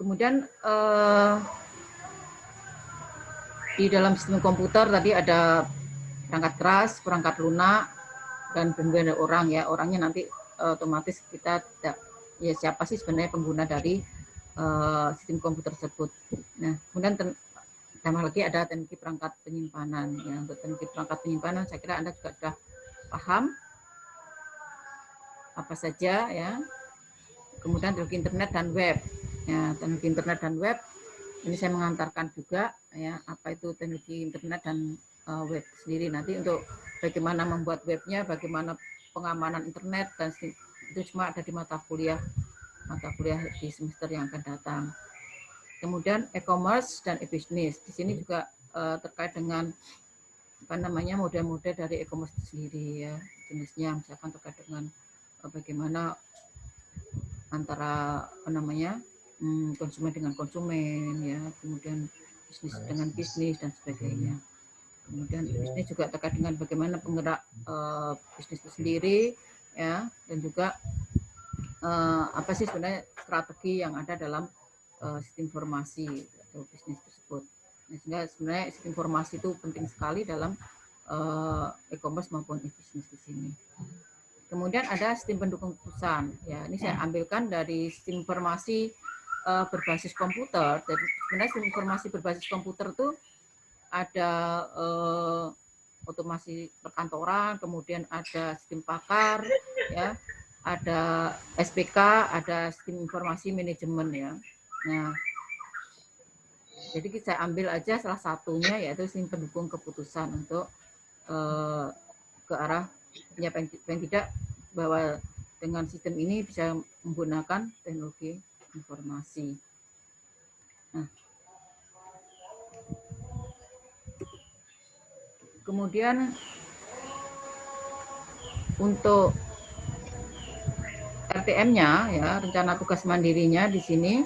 kemudian di dalam sistem komputer tadi ada perangkat keras, perangkat lunak, dan kemudian ada orang ya. Orangnya nanti otomatis kita tidak, ya siapa sih sebenarnya pengguna dari sistem komputer tersebut. Nah, kemudian tambah lagi ada teknologi perangkat penyimpanan. Ya, untuk teknologi perangkat penyimpanan saya kira Anda juga sudah paham apa saja ya. Kemudian teknologi internet dan web. Ya, teknologi internet dan web ini saya mengantarkan juga ya apa itu teknologi internet dan web sendiri. Nanti untuk bagaimana membuat webnya, bagaimana pengamanan internet, dan itu semua ada di mata kuliah di semester yang akan datang. Kemudian e-commerce dan e-business. Di sini juga terkait dengan apa namanya model-model dari e-commerce sendiri ya, jenisnya misalkan terkait dengan bagaimana antara apa namanya konsumen dengan konsumen ya, kemudian bisnis dengan bisnis dan sebagainya. Kemudian bisnis juga terkait dengan bagaimana penggerak bisnis itu sendiri ya, dan juga apa sih sebenarnya strategi yang ada dalam sistem informasi atau bisnis tersebut. Nah, sehingga sebenarnya sistem informasi itu penting sekali dalam e-commerce maupun e-bisnis di sini. Kemudian ada sistem pendukung keputusan. Ya, ini saya ambilkan dari sistem informasi berbasis komputer. Jadi sebenarnya sistem informasi berbasis komputer itu ada otomasi perkantoran, kemudian ada sistem pakar, ya, ada SPK, ada sistem informasi manajemen ya. Nah, jadi saya ambil aja salah satunya yaitu sistem pendukung keputusan untuk ke arah ya paling tidak bahwa dengan sistem ini bisa menggunakan teknologi informasi. Nah, kemudian untuk RTM-nya ya, rencana tugas mandirinya di sini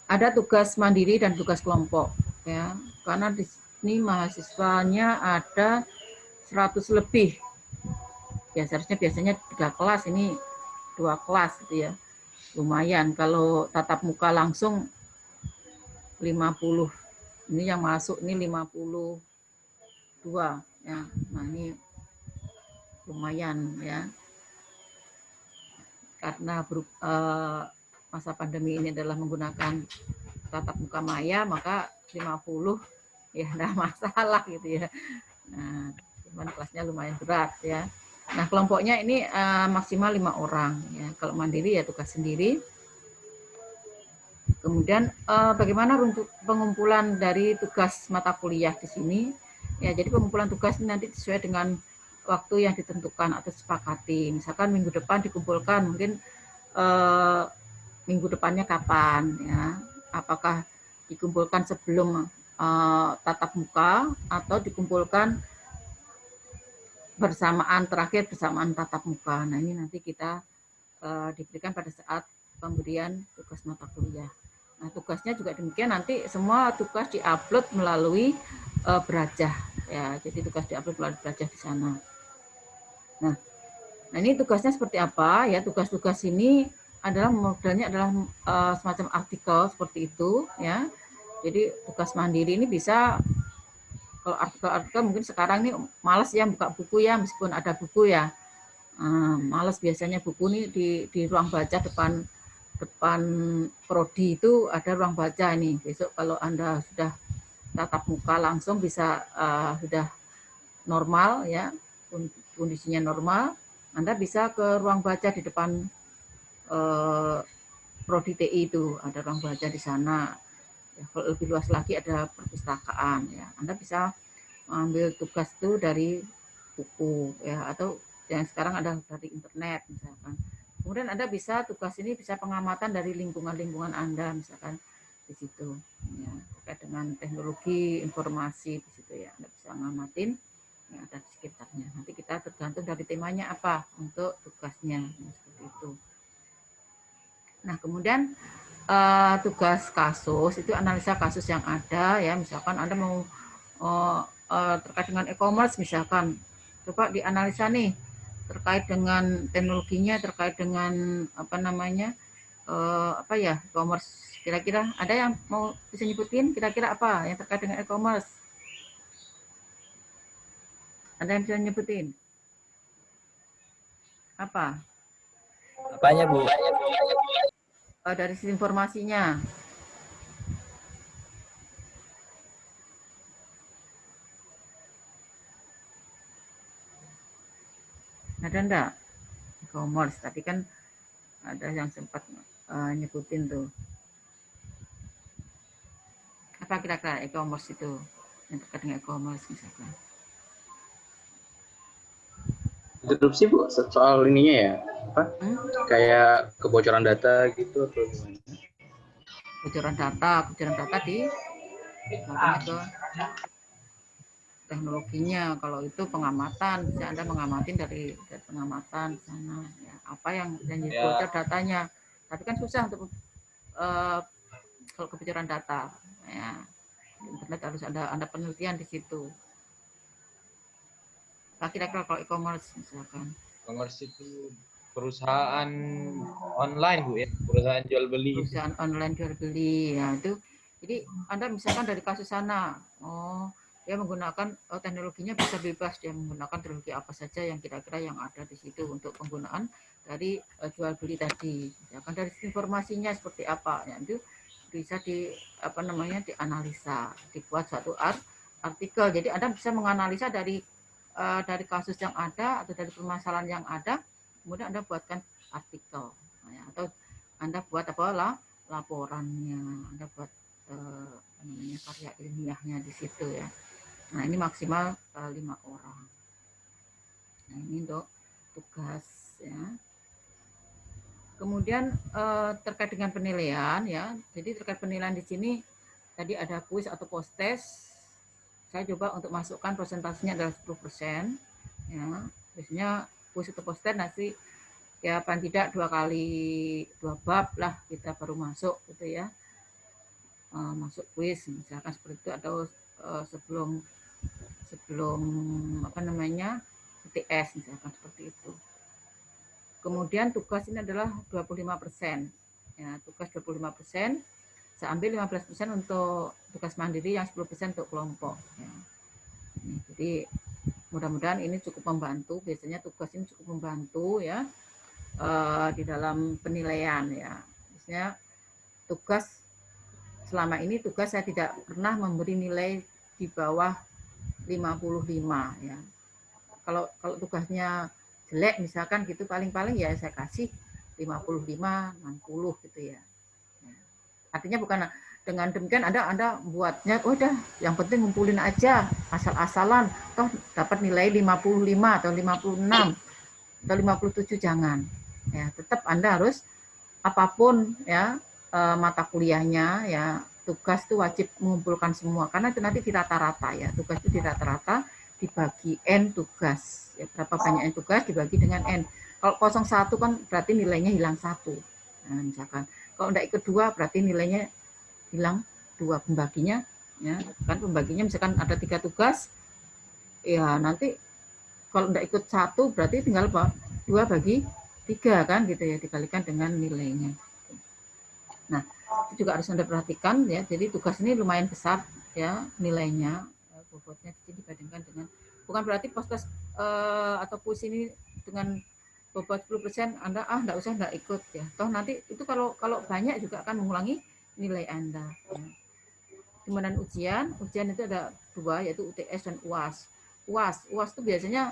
ada tugas mandiri dan tugas kelompok ya. Karena di sini mahasiswanya ada 100 lebih. Ya biasanya 3 kelas, ini 2 kelas gitu ya. Lumayan kalau tatap muka langsung 50. Ini yang masuk ini 52 ya. Nah, ini lumayan ya. Karena masa pandemi ini adalah menggunakan tatap muka maya, maka 50 ya enggak masalah gitu ya. Nah, cuman kelasnya lumayan berat ya. Nah, kelompoknya ini maksimal 5 orang ya. Kalau mandiri ya tugas sendiri. Kemudian bagaimana untuk pengumpulan dari tugas mata kuliah di sini? Ya, jadi pengumpulan tugas ini nanti sesuai dengan waktu yang ditentukan atau disepakati. Misalkan minggu depan dikumpulkan, mungkin minggu depannya kapan ya? Apakah dikumpulkan sebelum tatap muka atau dikumpulkan bersamaan tatap muka. Nah, ini nanti kita diberikan pada saat pemberian tugas mata kuliah. Nah, tugasnya juga demikian, nanti semua tugas diupload melalui Brajah ya. Jadi tugas diupload melalui Brajah di sana. Nah, ini tugasnya seperti apa ya? Tugas-tugas ini adalah modelnya adalah semacam artikel seperti itu ya. Jadi tugas mandiri ini bisa, kalau artikel-artikel mungkin sekarang ini malas ya buka buku ya, meskipun ada buku ya. Malas biasanya buku ini di ruang baca depan prodi itu ada ruang baca ini. Besok kalau Anda sudah tatap muka langsung bisa sudah normal ya, kondisinya normal, Anda bisa ke ruang baca di depan prodi TI itu, ada ruang baca di sana. Ya, kalau lebih luas lagi ada perpustakaan ya. Anda bisa mengambil tugas itu dari buku ya, atau yang sekarang ada dari internet misalkan. Kemudian Anda bisa tugas ini bisa pengamatan dari lingkungan-lingkungan Anda misalkan di situ ya, terkait dengan teknologi informasi di situ ya. Anda bisa ngamatin yang ada di sekitarnya. Nanti kita tergantung dari temanya apa untuk tugasnya seperti itu. Nah, kemudian tugas kasus itu analisa kasus yang ada ya, misalkan Anda mau terkait dengan e-commerce misalkan, coba dianalisa nih terkait dengan teknologinya, terkait dengan apa namanya apa ya, e-commerce. Kira-kira ada yang mau bisa nyebutin kira-kira apa yang terkait dengan e-commerce? Ada yang bisa nyebutin? Apa? Apanya, Bu? Dari sisi informasinya. Ada enggak? E-commerce, tapi kan ada yang sempat nyebutin tuh. Apa kira-kira e-commerce itu? Yang terkait dengan e-commerce misalkan. Interupsi Bu, soal ininya ya, apa? Kayak kebocoran data gitu atau gimana? Bocoran data di ke teknologinya. Kalau itu pengamatan, bisa Anda mengamatin dari pengamatan sana ya, apa yang bocor datanya. Tapi kan susah untuk kalau kebocoran data ya, internet harus ada penelitian di situ. Nah, kira-kira kalau e-commerce misalkan. E-commerce itu perusahaan online, Bu, ya, perusahaan jual beli. Perusahaan online jual beli ya itu. Jadi Anda misalkan dari kasus sana, dia menggunakan teknologinya bisa bebas, dia menggunakan teknologi apa saja yang kira-kira yang ada di situ untuk penggunaan dari jual beli tadi. Misalkan dari informasinya seperti apa, ya itu bisa dianalisa, dibuat suatu artikel. Jadi Anda bisa menganalisa dari kasus yang ada atau dari permasalahan yang ada, kemudian Anda buatkan artikel, atau Anda buat laporannya, Anda buat karya ilmiahnya di situ ya. Nah ini maksimal 5 orang. Nah ini untuk tugas ya. Kemudian terkait dengan penilaian ya. Jadi terkait penilaian di sini tadi ada kuis atau post test. Saya coba untuk masukkan presentasinya adalah 10%. Ya, biasanya kuis atau post test nanti ya paling tidak 2 bab lah kita baru masuk gitu ya. Masuk kuis misalkan seperti itu, atau sebelum UTS misalkan seperti itu. Kemudian tugas ini adalah 25%. Ya, tugas 25%. Saya ambil 15% untuk tugas mandiri, yang 10% untuk kelompok. Ya. Jadi mudah-mudahan ini cukup membantu. Biasanya tugas ini cukup membantu ya di dalam penilaian ya. Biasanya tugas selama ini saya tidak pernah memberi nilai di bawah 55 ya. Kalau tugasnya jelek misalkan gitu, paling-paling ya saya kasih 55, 60 gitu ya. Artinya bukan dengan demikian Anda buatnya udah yang penting ngumpulin aja asal-asalan toh dapat nilai 55 atau 56 atau 57, jangan. Ya, tetap Anda harus apapun ya mata kuliahnya ya, tugas itu wajib mengumpulkan semua karena itu nanti di rata-rata ya, tugas itu di rata-rata dibagi N tugas ya, berapa banyak N tugas dibagi dengan N. Kalau 01 kan berarti nilainya hilang 1. Nah, misalkan kalau tidak ikut 2 berarti nilainya hilang 2, pembaginya ya kan, pembaginya misalkan ada 3 tugas ya, nanti kalau tidak ikut 1 berarti tinggal 2 bagi 3 kan gitu ya, dikalikan dengan nilainya. Nah, itu juga harus Anda perhatikan ya. Jadi tugas ini lumayan besar ya nilainya, bobotnya dibandingkan dengan, bukan berarti pos-pos atau kuis ini dengan bobot 10% Anda enggak ikut ya. Toh nanti itu kalau banyak juga akan mengulangi nilai Anda. Ya. Kemudian ujian itu ada 2 yaitu UTS dan UAS. UAS itu biasanya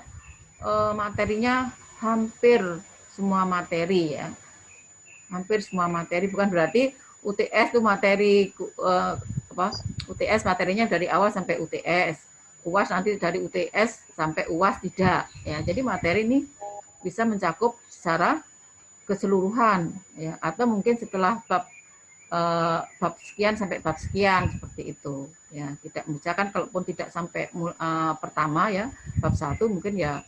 materinya hampir semua materi ya. Hampir semua materi, bukan berarti UTS itu materi UTS materinya dari awal sampai UTS. UAS nanti dari UTS sampai UAS, tidak ya. Jadi materi ini bisa mencakup secara keseluruhan ya, atau mungkin setelah bab sekian sampai bab sekian seperti itu ya. Tidak, misalkan kalaupun tidak sampai pertama ya bab 1, mungkin ya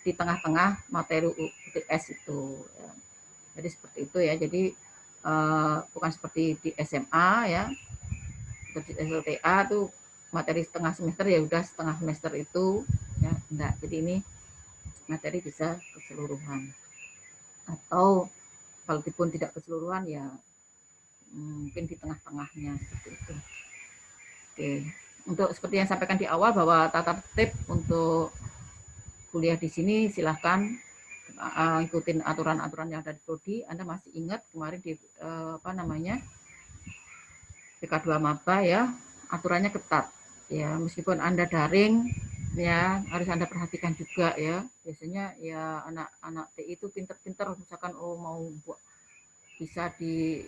di tengah-tengah materi UTS itu ya. Jadi seperti itu ya. Jadi bukan seperti di SMA ya, di SLTA tuh materi setengah semester ya udah setengah semester itu ya, enggak. Jadi ini materi bisa keseluruhan. Atau Kalaupun tidak keseluruhan ya mungkin di tengah-tengahnya seperti itu. Oke. Untuk seperti yang sampaikan di awal bahwa tata tertib untuk kuliah di sini silahkan ikutin aturan-aturan yang ada di Prodi. Anda masih ingat kemarin di PK2 Maba ya, aturannya ketat. Ya, meskipun Anda daring ya harus Anda perhatikan juga ya. Biasanya ya anak-anak TI itu pinter-pinter misalkan mau bisa di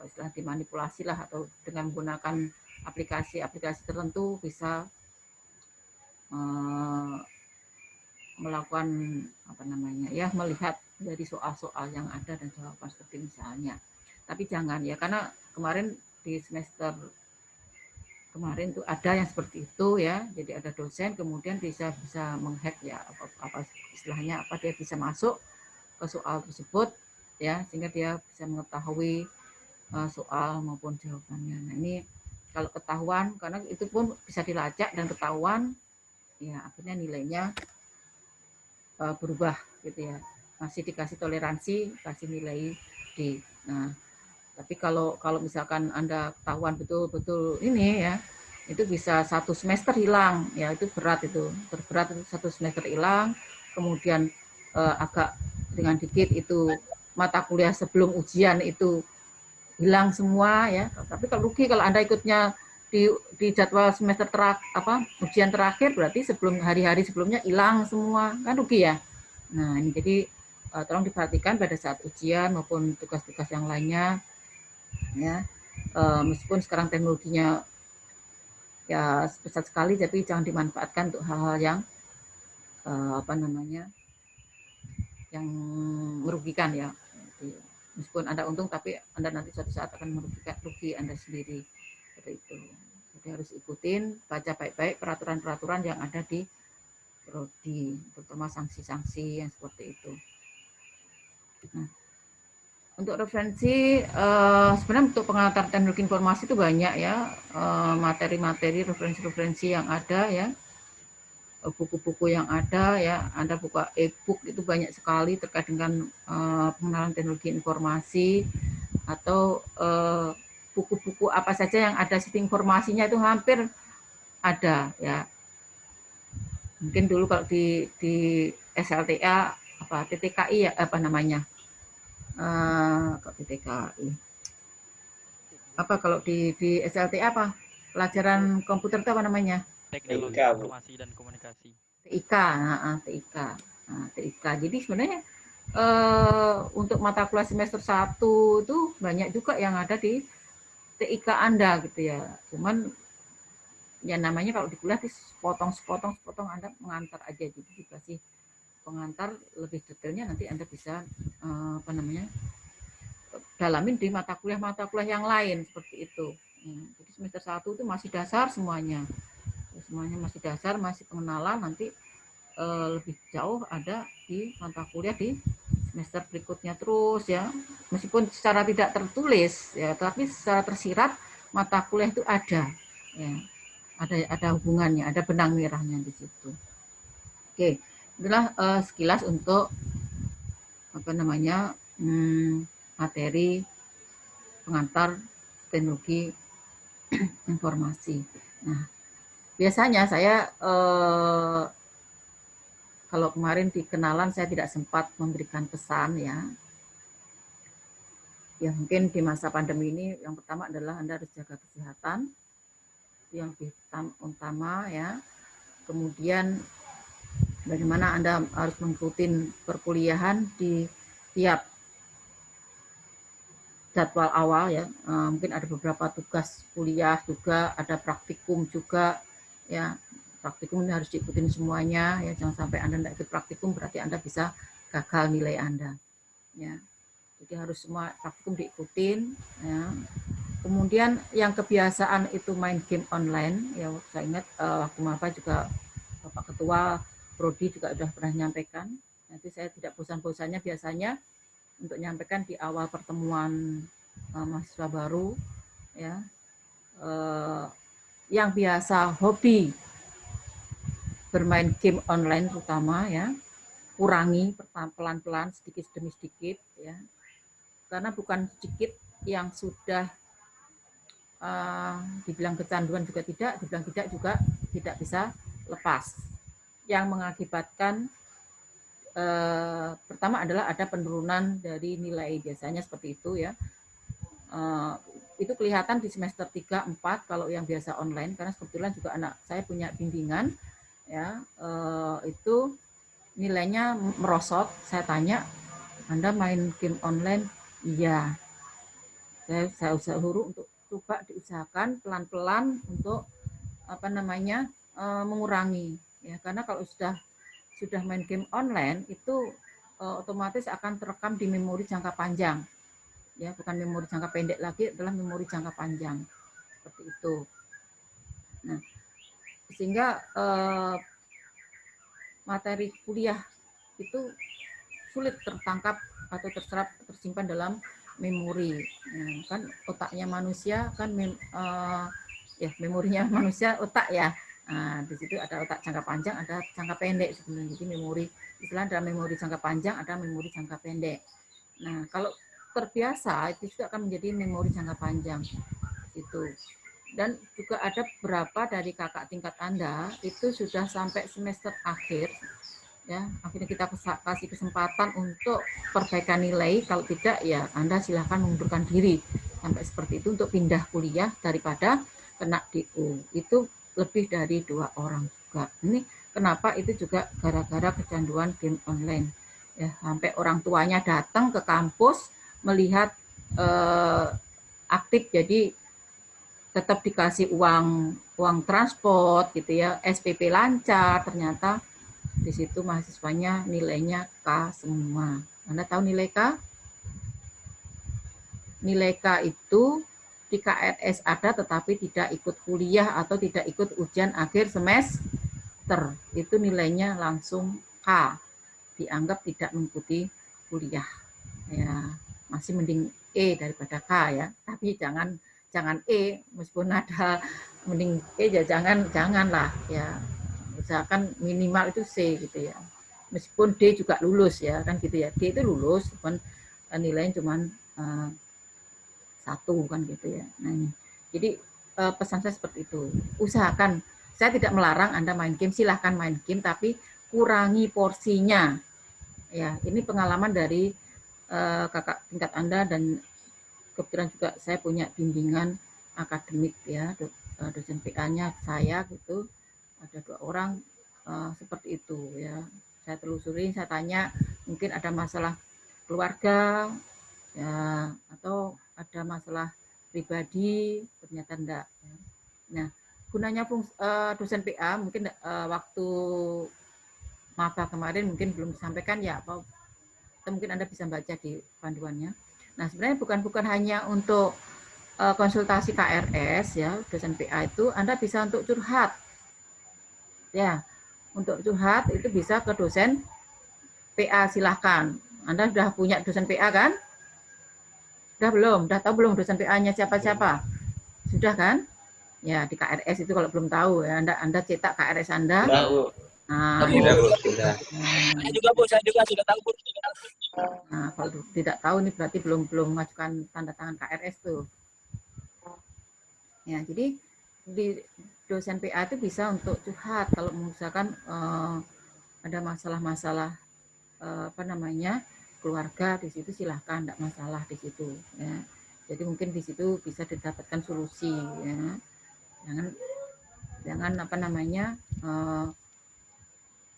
istilah dimanipulasi lah atau dengan menggunakan aplikasi-aplikasi tertentu bisa melakukan melihat dari soal-soal yang ada dan jawaban seperti misalnya. Tapi jangan ya, karena kemarin di semester kemarin tuh ada yang seperti itu ya. Jadi ada dosen kemudian bisa menghack ya apa istilahnya dia bisa masuk ke soal tersebut ya sehingga dia bisa mengetahui soal maupun jawabannya. Nah ini kalau ketahuan, karena itu pun bisa dilacak dan ketahuan, ya akhirnya nilainya berubah gitu ya. Masih dikasih toleransi, kasih nilai D. Nah, tapi kalau misalkan Anda ketahuan betul-betul ini ya, itu bisa 1 semester hilang, ya itu berat itu, terberat itu 1 semester hilang, kemudian agak dengan dikit itu mata kuliah sebelum ujian itu hilang semua ya. Tapi kalau rugi kalau Anda ikutnya di jadwal semester ujian terakhir berarti sebelum hari-hari sebelumnya hilang semua, kan rugi ya. Nah, ini jadi tolong diperhatikan pada saat ujian maupun tugas-tugas yang lainnya ya. Meskipun sekarang teknologinya ya pesat sekali tapi jangan dimanfaatkan untuk hal-hal yang yang merugikan ya. Meskipun Anda untung tapi Anda nanti suatu saat akan rugi Anda sendiri seperti itu. Jadi harus ikutin, baca baik-baik peraturan-peraturan yang ada di Prodi, terutama sanksi-sanksi yang seperti itu. Nah, untuk referensi sebenarnya untuk pengantar teknologi informasi itu banyak ya, materi-materi referensi-referensi yang ada ya, buku-buku yang ada ya. Anda buka e-book itu banyak sekali terkait dengan pengenalan teknologi informasi atau buku-buku apa saja yang ada sistem informasinya itu hampir ada ya. Mungkin dulu kalau di SLTA TTKI ya kok TTKI kalau di SLTA pelajaran komputer itu apa namanya? Teknologi Informasi dan Komunikasi. TIK. Nah, TIK. Jadi sebenarnya untuk mata kuliah semester 1 itu banyak juga yang ada di TIK Anda gitu ya. Cuman ya namanya kalau di kuliah sepotong Anda mengantar aja gitu, dikasih pengantar lebih detailnya nanti Anda bisa dalamin di mata kuliah yang lain seperti itu. Jadi semester 1 itu masih dasar semuanya masih dasar, masih pengenalan, nanti lebih jauh ada di mata kuliah di semester berikutnya terus ya. Meskipun secara tidak tertulis ya, tapi secara tersirat mata kuliah itu ada ya. Ada hubungannya, ada benang merahnya di situ. Oke, itulah sekilas untuk materi pengantar teknologi informasi. Nah, biasanya saya kalau kemarin di kenalan saya tidak sempat memberikan pesan ya. Ya mungkin di masa pandemi ini yang pertama adalah Anda harus jaga kesehatan. Yang lebih utama ya. Kemudian bagaimana Anda harus mengikuti perkuliahan di tiap jadwal awal ya. Mungkin ada beberapa tugas kuliah juga, ada praktikum juga ya. Praktikum ini harus diikutin semuanya ya. Jangan sampai Anda tidak ikut praktikum berarti Anda bisa gagal nilai Anda ya. Jadi harus semua praktikum diikutin ya. Kemudian yang kebiasaan itu main game online ya, saya ingat waktu maba juga Bapak Ketua Prodi juga sudah pernah menyampaikan. Nanti saya tidak bosan-bosannya biasanya untuk menyampaikan di awal pertemuan mahasiswa baru ya, yang biasa hobi bermain game online terutama ya, kurangi pelan-pelan, sedikit demi sedikit, ya. Karena bukan sedikit yang sudah dibilang kecanduan juga tidak, dibilang tidak juga tidak bisa lepas. Yang mengakibatkan pertama adalah ada penurunan dari nilai, biasanya seperti itu ya. Itu kelihatan di semester 3, 4 kalau yang biasa online, karena kebetulan juga anak saya punya bimbingan ya, itu nilainya merosot. Saya tanya, Anda main game online? Iya. Saya suruh untuk coba diusahakan pelan-pelan untuk mengurangi ya, karena kalau sudah main game online itu otomatis akan terekam di memori jangka panjang ya, bukan memori jangka pendek lagi, adalah memori jangka panjang seperti itu. Nah, sehingga materi kuliah itu sulit tertangkap atau tersimpan dalam memori. Nah, kan otaknya manusia kan memorinya manusia otak ya. Nah, di situ ada otak jangka panjang, ada jangka pendek sebenarnya. Jadi memori, istilah ada memori jangka panjang, ada memori jangka pendek. Nah, kalau terbiasa itu juga akan menjadi memori jangka panjang itu. Dan juga ada beberapa dari kakak tingkat Anda itu sudah sampai semester akhir ya, akhirnya kita kasih kesempatan untuk perbaikan nilai. Kalau tidak ya Anda silahkan mengundurkan diri sampai seperti itu untuk pindah kuliah daripada kena DO. Itu lebih dari 2 orang juga. Ini kenapa itu juga gara-gara kecanduan game online ya, sampai orang tuanya datang ke kampus melihat aktif, jadi tetap dikasih uang transport gitu ya, SPP lancar, ternyata di situ mahasiswanya nilainya K semua. Anda tahu nilai K? Nilai K itu di KRS ada tetapi tidak ikut kuliah atau tidak ikut ujian akhir semester. Itu nilainya langsung K. Dianggap tidak mengikuti kuliah. Ya, masih mending E daripada K ya. Tapi jangan E, meskipun ada mending E ya janganlah ya. Misalkan minimal itu C gitu ya. Meskipun D juga lulus ya kan gitu ya. D itu lulus, cuman nilainya cuman 1 kan gitu ya. Nah, ini. Jadi pesan saya seperti itu. Usahakan, saya tidak melarang Anda main game, silahkan main game tapi kurangi porsinya. Ya, ini pengalaman dari kakak tingkat Anda, dan kebetulan juga saya punya bimbingan akademik ya, dosen PA-nya saya gitu, ada 2 orang seperti itu ya. Saya telusuri, saya tanya mungkin ada masalah keluarga ya, atau ada masalah pribadi, ternyata enggak ya. Nah, gunanya dosen PA mungkin waktu maba kemarin mungkin belum disampaikan ya, atau mungkin Anda bisa baca di panduannya. Nah, sebenarnya bukan hanya untuk konsultasi KRS ya, dosen PA itu Anda bisa untuk curhat. Ya, untuk curhat itu bisa ke dosen PA, silahkan. Anda sudah punya dosen PA kan? Sudah belum? Sudah tahu belum dosen PA-nya siapa-siapa? Sudah kan? Ya, di KRS itu kalau belum tahu ya, Anda cetak KRS Anda. Nah, sudah. Saya juga Bu, saya juga sudah tahu Bu. Nah, kalau tidak tahu ini berarti belum mengajukan tanda tangan KRS tuh. Ya, jadi di dosen PA itu bisa untuk curhat kalau misalkan ada masalah-masalah keluarga, di situ silahkan, tidak masalah di situ ya. Jadi mungkin di situ bisa didapatkan solusi ya. Jangan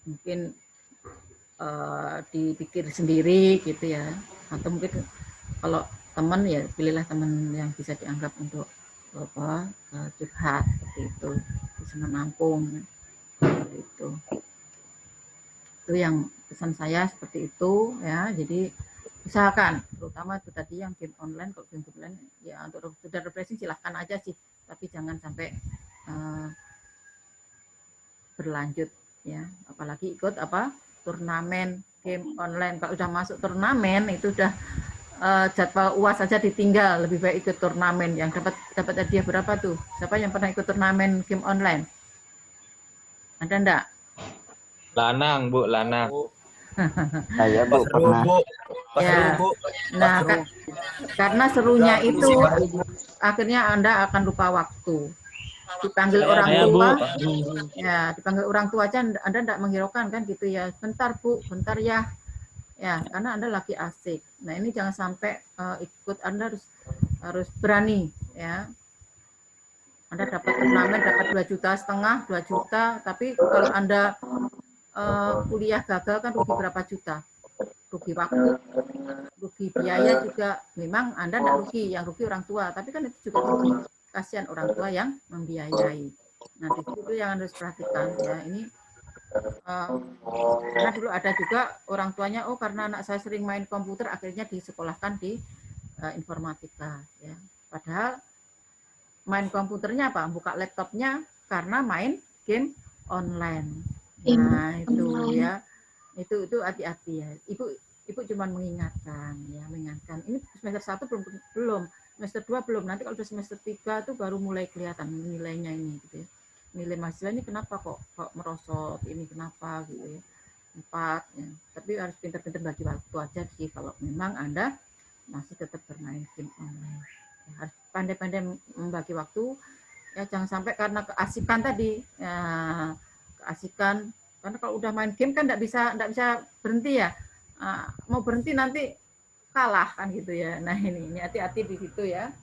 mungkin dipikir sendiri gitu ya, atau mungkin kalau teman ya pilihlah teman yang bisa dianggap untuk curhat seperti itu, bisa menampung seperti itu. Itu yang pesan saya seperti itu ya. Jadi usahakan, terutama itu tadi yang game online. Kalau game online ya untuk sudah refreshing silahkan aja sih, tapi jangan sampai berlanjut ya, apalagi ikut turnamen game online. Kalau udah masuk turnamen itu udah jadwal UAS saja ditinggal, lebih baik ikut turnamen. Yang dapat hadiah berapa tuh? Siapa yang pernah ikut turnamen game online? Ada enggak? Lanang Bu, lanang. Saya Bu Seru, pernah. Bu. Seru, Ya. Bu. Nah, Seru. karena serunya Udah, itu baru, Bu. akhirnya Anda akan lupa waktu. Dipanggil Saya orang Bu. tua, Aduh. ya dipanggil orang tua aja Anda tidak menghiraukan kan gitu ya. Bentar Bu, bentar ya. Ya, karena Anda lagi asik. Nah, ini jangan sampai ikut, Anda harus berani ya. Anda dapat turnamen, dapat 2,5 juta, 2 juta, tapi kalau Anda kuliah gagal kan rugi berapa juta? Rugi waktu, rugi biaya juga. Memang Anda tidak rugi, yang rugi orang tua, tapi kan itu juga rugi. Kasihan orang tua yang membiayai. Nah, itu yang harus perhatikan ya. Ini karena dulu ada juga orang tuanya, oh karena anak saya sering main komputer, akhirnya disekolahkan di informatika. Ya. Padahal main komputernya apa? Buka laptopnya karena main game online. Nah itu ya, itu hati-hati ya. Ibu cuma mengingatkan ya, mengingatkan. Ini semester 1 belum, semester 2 belum. Nanti kalau udah semester 3 itu baru mulai kelihatan nilainya ini gitu ya. Nilai mahasiswa ini kenapa kok merosot, ini kenapa gitu ya. 4 ya. Tapi harus pintar-pintar bagi waktu aja sih kalau memang Anda masih tetap bermain game online. Ya, harus pandai-pandai membagi waktu ya, jangan sampai karena keasikan tadi ya, keasikan, karena kalau udah main game kan tidak bisa berhenti ya. Mau berhenti nanti kalah kan gitu ya. Nah ini hati-hati di situ ya.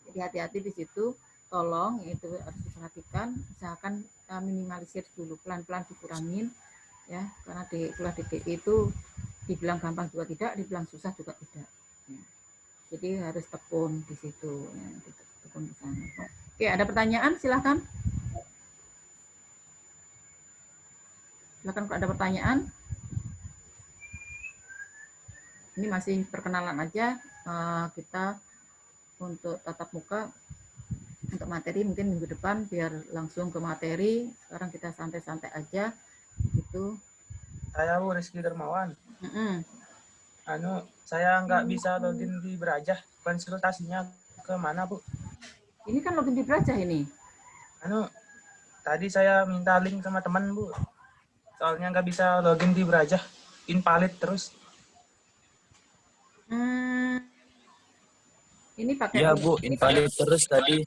Jadi hati-hati di situ, tolong itu harus diperhatikan, usahakan minimalisir dulu, pelan-pelan dikurangin ya, karena di kuliah DKI itu dibilang gampang juga tidak, dibilang susah juga tidak. Ya. Jadi harus tekun di situ ya, tekun di sana. Oke, ada pertanyaan silahkan. Silahkan kalau ada pertanyaan. Ini masih perkenalan aja, kita untuk tatap muka. Untuk materi mungkin minggu depan biar langsung ke materi. Sekarang kita santai-santai aja gitu. Saya Bu Rizky Dermawan. Saya nggak bisa login di Berajah. Konsultasinya ke mana Bu? Ini kan login di Berajah ini. Tadi saya minta link sama teman Bu. Soalnya nggak bisa login di Berajah. Invalid terus. Ini pakai Iya Bu, invalid terus tadi.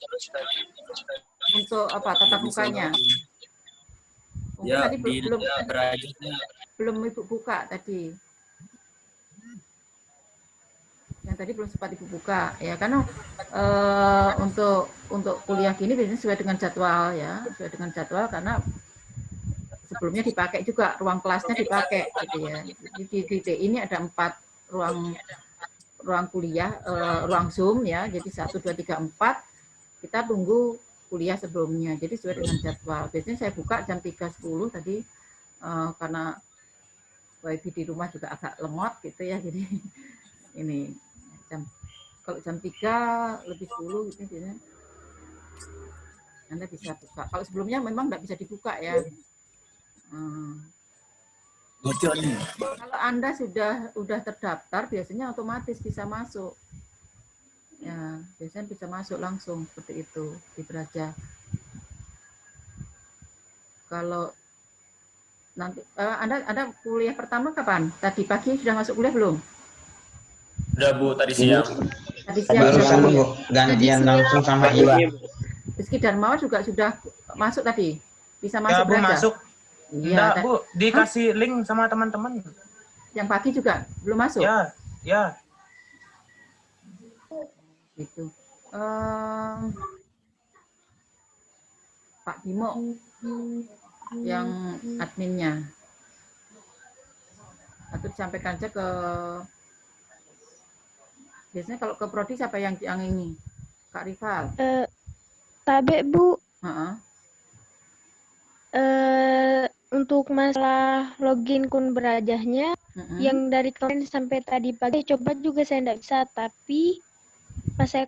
Untuk apa? Tatap mukanya. Mungkin Ya, tadi belum Ibu buka tadi. Yang tadi belum sempat Ibu buka ya, karena untuk kuliah gini biasanya sesuai dengan jadwal ya, sesuai dengan jadwal, karena sebelumnya dipakai juga ruang kelasnya dipakai gitu ya. Di ini ada 4 ruang kuliah, ruang Zoom ya. Jadi 1, 2, 3, 4 kita tunggu kuliah sebelumnya. Jadi sesuai dengan jadwal. Biasanya saya buka jam 3.10 tadi karena wifi di rumah juga agak lemot gitu ya. Jadi ini kalau jam 3 lebih 10 gitu biasanya Anda bisa buka. Kalau sebelumnya memang nggak bisa dibuka ya. Kalau Anda sudah terdaftar, biasanya otomatis bisa masuk. Ya, biasanya bisa masuk langsung seperti itu di Berajah. Kalau nanti Anda kuliah pertama kapan? Tadi pagi sudah masuk kuliah belum? Udah Bu, tadi siang. Tadi siang Bu, gantian langsung sama Iwa. Rizky Darmawan juga sudah masuk tadi. Bisa masuk Ya Bu, Berajah? masuk. Iya, Enggak Bu, dikasih link sama teman-teman. Yang pagi juga belum masuk? Ya. Gitu. Pak Bimo yang adminnya. Atau disampaikan aja ke, biasanya kalau ke Prodi siapa yang ini? Kak Rival? Tabe Bu. Untuk masalah login kun Berajahnya, yang dari kemarin sampai tadi pagi coba juga saya tidak bisa, tapi pas saya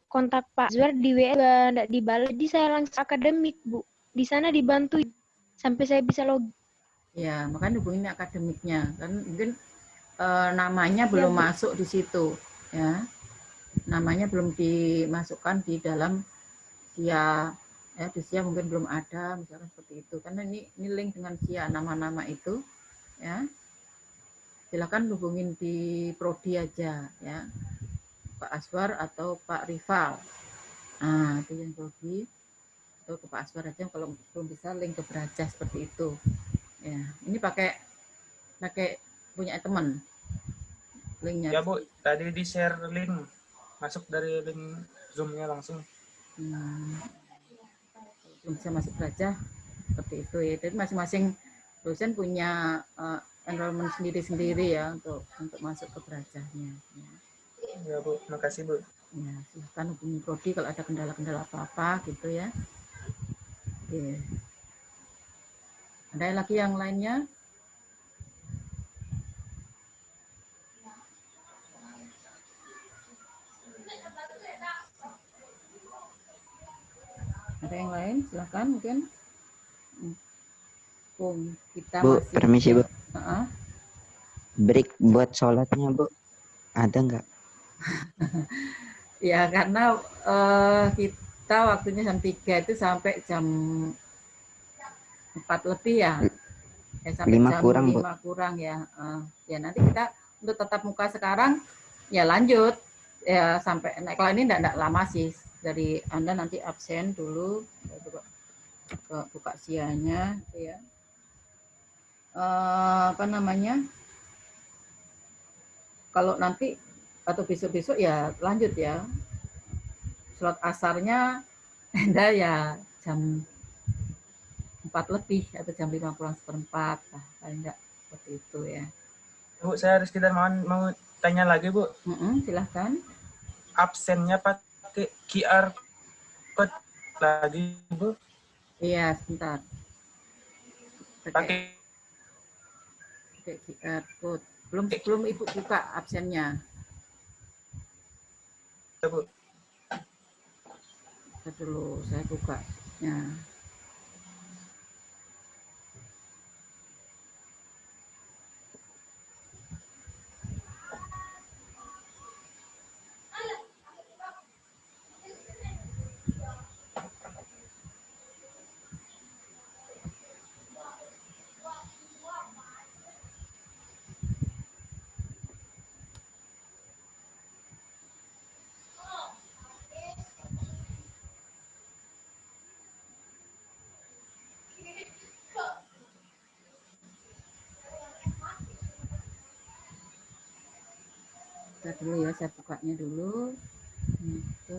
kontak Pak Zuer di WA juga tidak dibalas, jadi saya langsung akademik Bu. Di sana dibantu sampai saya bisa login. Ya, makanya hubungin akademiknya, kan mungkin namanya belum masuk di situ, ya. Namanya belum dimasukkan di dalam SIA. Ya, di SIA mungkin belum ada, misalkan seperti itu. Karena ini link dengan SIA, nama-nama itu, ya. silakan hubungin di Prodi aja ya, Pak Aswar atau Pak Rival. Nah, itu yang Prodi atau ke Pak Aswar aja kalau belum bisa link ke Brajah seperti itu. Ya, ini pakai punya teman linknya. Ya Bu, tadi di share link, masuk dari link Zoom-nya langsung. Belum bisa masuk Brajah seperti itu ya. Jadi masing-masing dosen punya enrollment sendiri-sendiri ya untuk masuk ke Brajahnya. Ya. Ya Bu, makasih Bu. Ya, silahkan hubungi Prodi kalau ada kendala-kendala apa-apa gitu ya. Oke. Ada lagi yang lainnya? Ada yang lain? Silahkan mungkin. Kita Bu, masih permisi Bu. break Buat sholatnya Bu, ada nggak? Ya karena kita waktunya jam 3 itu sampai jam 4 lebih ya. Sampai 5 jam kurang 5 kurang ya. Ya nanti kita untuk tatap muka sekarang ya lanjut ya sampai kalau ini enggak lama sih, dari Anda nanti absen dulu buka sianya ya. Apa namanya? Kalau nanti atau besok-besok ya lanjut ya. Sholat asarnya Anda ya jam 4 lebih atau jam 5 kurang seperempat lah, paling enggak seperti itu ya. Bu, saya Rizky Darmawan mau tanya lagi Bu. Silahkan. Absennya pakai QR code lagi Bu? Iya, sebentar. Pakai QR code. Belum Ibu buka absennya. ya Bu. Dulu saya buka. Ya. Kita dulu ya, saya bukanya dulu. Itu.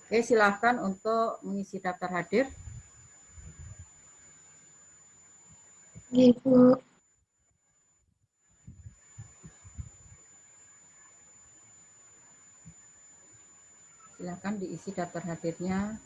Oke, silakan untuk mengisi daftar hadir. Ibu. Silakan diisi daftar hadirnya.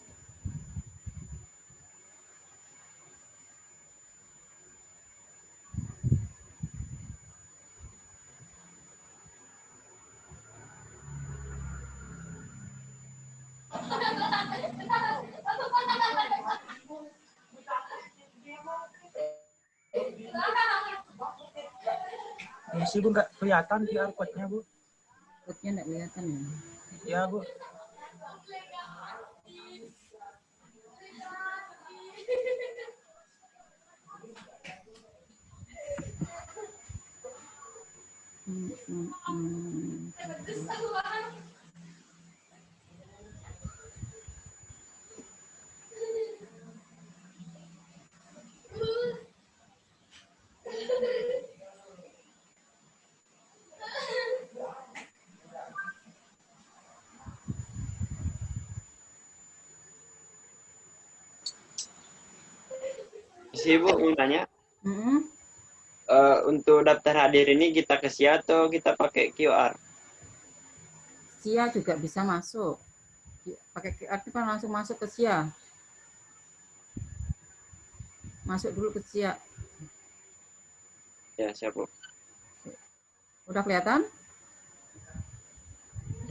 Misi Bu, nggak kelihatan QR code-nya Bu. Code-nya nggak kelihatan ya. Ya Bu. sih Bu, mau tanya. Mm-mm. Untuk daftar hadir ini kita ke SIA atau kita pakai QR? SIA juga bisa masuk. Pakai QR itu kan langsung masuk ke SIA. Masuk dulu ke SIA. Ya, siap Bu. Udah kelihatan?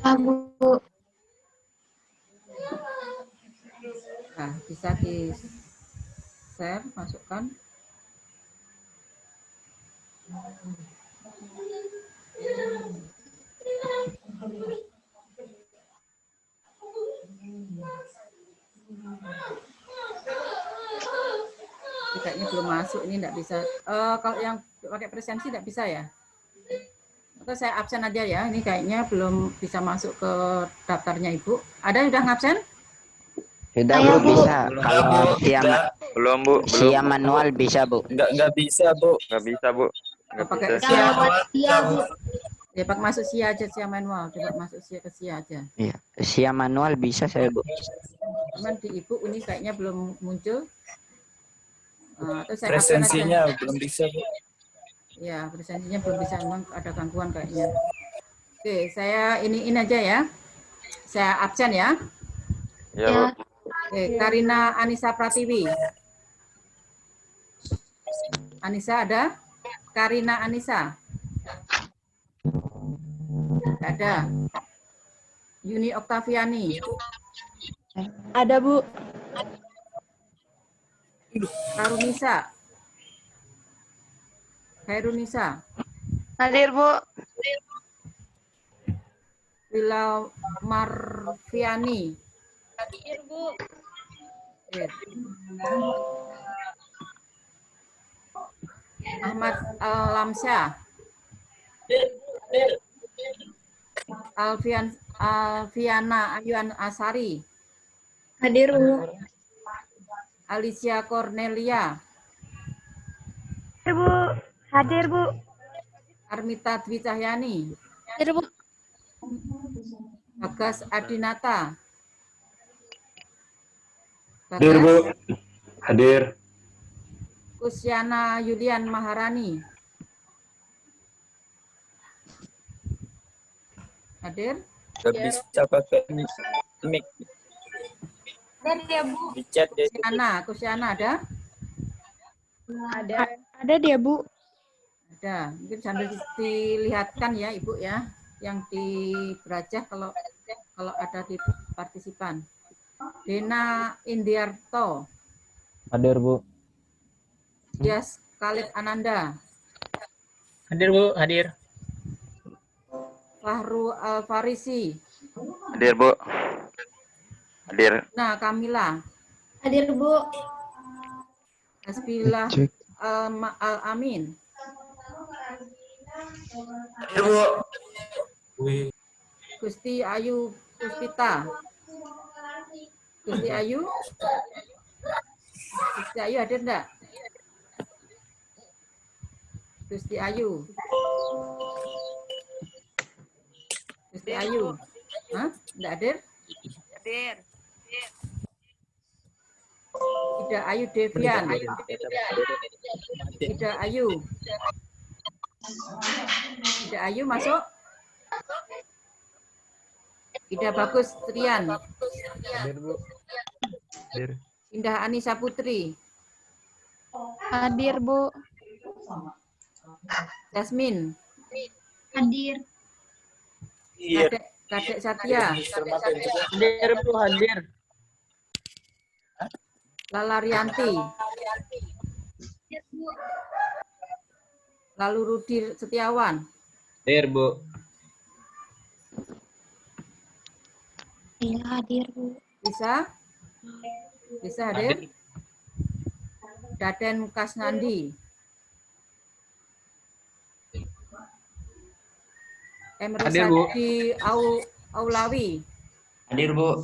Bu. Nah, bisa di-share, masukkan. Kayaknya belum masuk, ini enggak bisa. Kalau yang pakai presensi enggak bisa ya? Atau saya absen aja ya, ini kayaknya belum bisa masuk ke daftarnya Ibu. Ada yang udah ngabsen? Sudah Ayo, Bu, Bu. bisa. Kalau Belum Bu, SIA manual bisa Bu. Nggak bisa Bu. nggak bisa Bu, nggak Pakai bisa. SIA. Iya, Bu. Ya, Pak masuk SIA aja, SIA manual. Coba masuk SIA ke SIA aja. Iya, SIA manual bisa saya Bu. Cuman di Ibu ini kayaknya belum muncul. Atau saya absen aja. Presensinya belum bisa Bu. Ya, presensinya belum bisa, memang ada gangguan kayaknya. Oke, saya iniin aja ya. Saya absen ya. Ya Bu. Oke, Karina Anissa Pratiwi. Anissa ada? Karina Anissa. Tidak ada. Yuni Oktaviani. Ada, Bu. Karunisa. Khairunisa. Hadir, Bu. Wila Marfiani. Hadir, Bu. Ahmad Alamsyah. Alfiana Ayuan Asari. Hadir, Bu. Alicia Cornelia. Hadir, Bu. Hadir, Bu. Armita Dwi Cahyani. Hadir, Bu. Bagas Adinata. Hadir Bu. Bagas. Hadir. Kusyana Yulian Maharani. Hadir. Nggak bisa pakai mic. Hadir ya, Bu. Di chat ya. Kusyana ada? Ada dia, Bu. Ada. Mungkin sambil dilihatkan ya Ibu ya, yang di Berajah kalau ada di partisipan. Dena Indiarto. Hadir Bu. Dias Khalid Ananda. Hadir Bu, hadir. Fahru Al-Farisi. Hadir Bu. Hadir. Nah, Kamila. Hadir, Bu. Hasbilah Al-Amin. Hadir Bu. Wih. Gusti Ayu Puspita. Gusti Ayu. Gusti Ayu hadir enggak? Gusti Ayu. Gusti Ayu. Hah? Enggak hadir? Hadir. Ida Ayu Devian. Ida Ayu. Ida Ayu masuk? Ida Bagus Trian. Hadir Bu. Hadir. Indah Anissa Putri. Hadir, Bu. Jasmine. Hadir. Kadek Satya. Hadir Bu, hadir. Lala Rianti. Lalu Rudi Setiawan. Hadir Bu. Iya, hadir, Bu. Bisa? Bisa hadir? Daden Kasnandi. Hadir, Bu. Emrosadi Aulawi. Hadir Bu.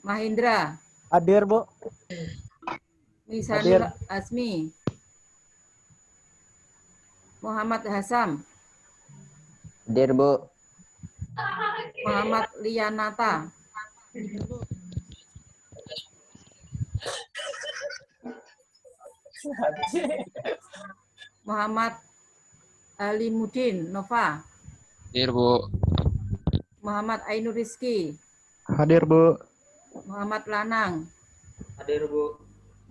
Mahindra. Hadir Bu. Misanul Azmi. Muhammad Hasam. Hadir Bu. Muhammad Lianata. Muhammad Alimuddin Nova. Hadir, Bu. Muhammad Ainur Rizki. Hadir, Bu. Muhammad Lanang. Hadir, Bu.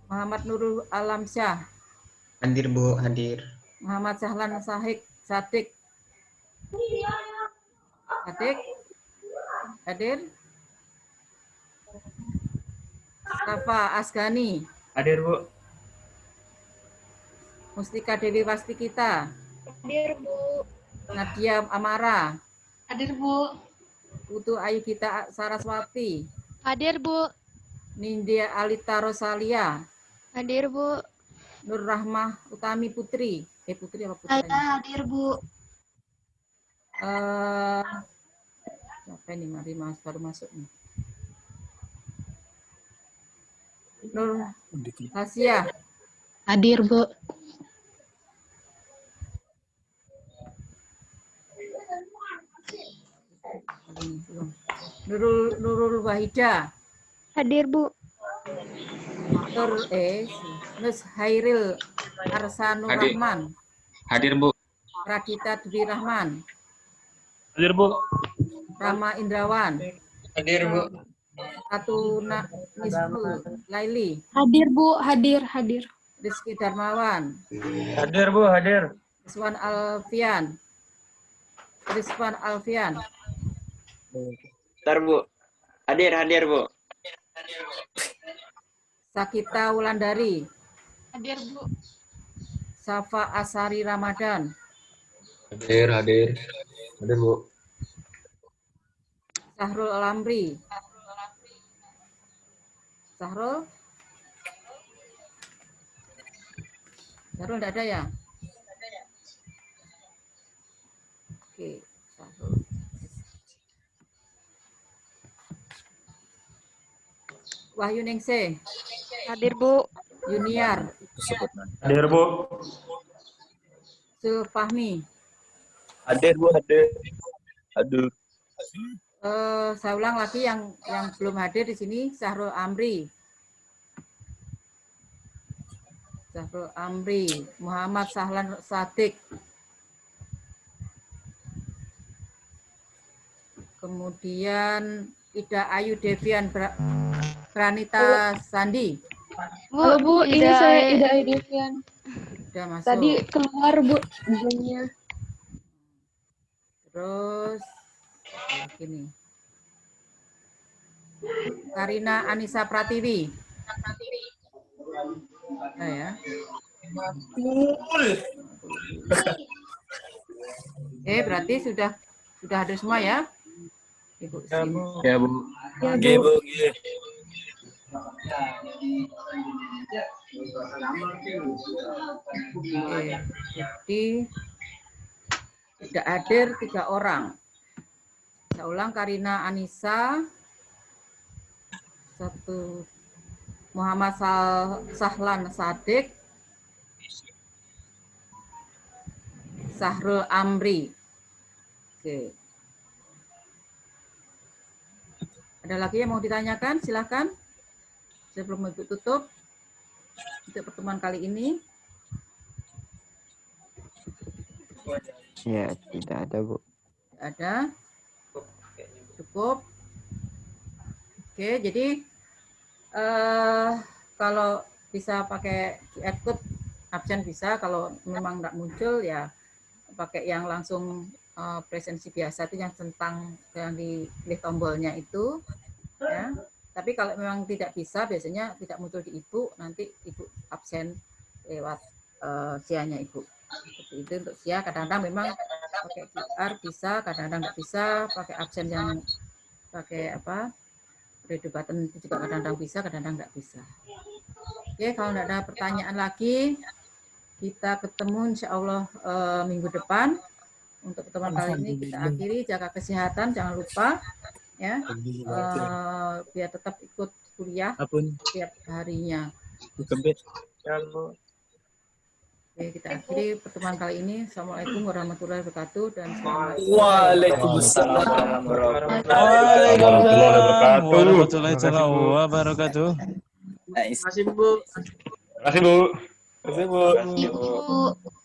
Muhammad Nurul Alamsyah. Hadir, Bu. Hadir. Muhammad Sahlan Sadik. Sadik. Hadir. Mustafa Asgani. Hadir, Bu. Mustika Dewi Wastikita. Hadir, Bu. Nadia Amara. Hadir, Bu. Putu Ayu Gita Saraswati. Hadir, Bu. Nindya Alita Rosalia. Hadir, Bu. Nur Rahmah Utami Putri. Putri apa Saya putranya? hadir, Bu. Siapa ini? Mari baru masuk nih. Nur Asia. Hadir, Bu. Belum. Nurul Wahida. Hadir, Bu. Nus Hairil Arsanur Hadir. Rahman. Hadir, Bu. Radita Dwi Rahman. Hadir, Bu. Rama Indrawan. Hadir, Bu. Ratu Nisfu Laili. Hadir, Bu. Hadir. Rizky Darmawan. Hadir, Bu. Hadir. Rizwan Alfian. Bentar, Bu. Hadir, Bu. Sakita Wulandari. Hadir, Bu. Safa Asari Ramadan. Hadir, Bu. Sahrul Alamri. Sahrul tidak ada ya? Oke, Sahrul. Wahyu Ningsih. Hadir, Bu. Junior. Hadir, Bu. Sulfahmi. Hadir, Bu. Hadir. Hadir. Saya ulang lagi yang belum hadir di sini, Sahrul Amri. Muhammad Sahlan Sadik. Kemudian Ida Ayu Devian Pranita Sandi. Halo, Bu. Ini saya Ida Aidivian. Sudah masuk. Tadi keluar, Bu. Izinnya. Terus ini Karina Anissa Pratiwi. Nah, ya. Berarti sudah ada semua ya, Ibu Sim. Ya, Bu. Ya, Bu. Oke, jadi sudah hadir 3 orang. Saya ulang, Karina Anissa, 1 Muhammad Sahlan Sadik, Sahrul Amri. Oke. Ada lagi yang mau ditanyakan? Silakan. Sebelum Ibu tutup untuk pertemuan kali ini. Ya, tidak ada, Bu. Ada. Cukup. Oke, jadi kalau bisa pakai QR code absen bisa, kalau memang nggak muncul ya pakai yang langsung presensi biasa itu yang tentang yang dipilih tombolnya itu ya. Tapi kalau memang tidak bisa, biasanya tidak muncul di Ibu, nanti Ibu absen lewat SIA-nya Ibu. Seperti itu untuk SIA, kadang-kadang memang pakai QR bisa, kadang-kadang nggak bisa, pakai absen yang pakai redo button itu juga kadang-kadang bisa, kadang-kadang nggak bisa. Oke, kalau nggak ada pertanyaan lagi, kita ketemu insya Allah minggu depan. Untuk pertemuan kali ini kita akhiri, jaga kesehatan, jangan lupa ya, biar tetap ikut kuliah setiap harinya. Oke, kita akhiri pertemuan kali ini. Assalamualaikum warahmatullahi wabarakatuh dan selamat. Waalaikumsalam warahmatullahi wabarakatuh. Terima kasih, Bu. Terima kasih, Bu. Terima kasih, Bu. Terima kasih, Bu.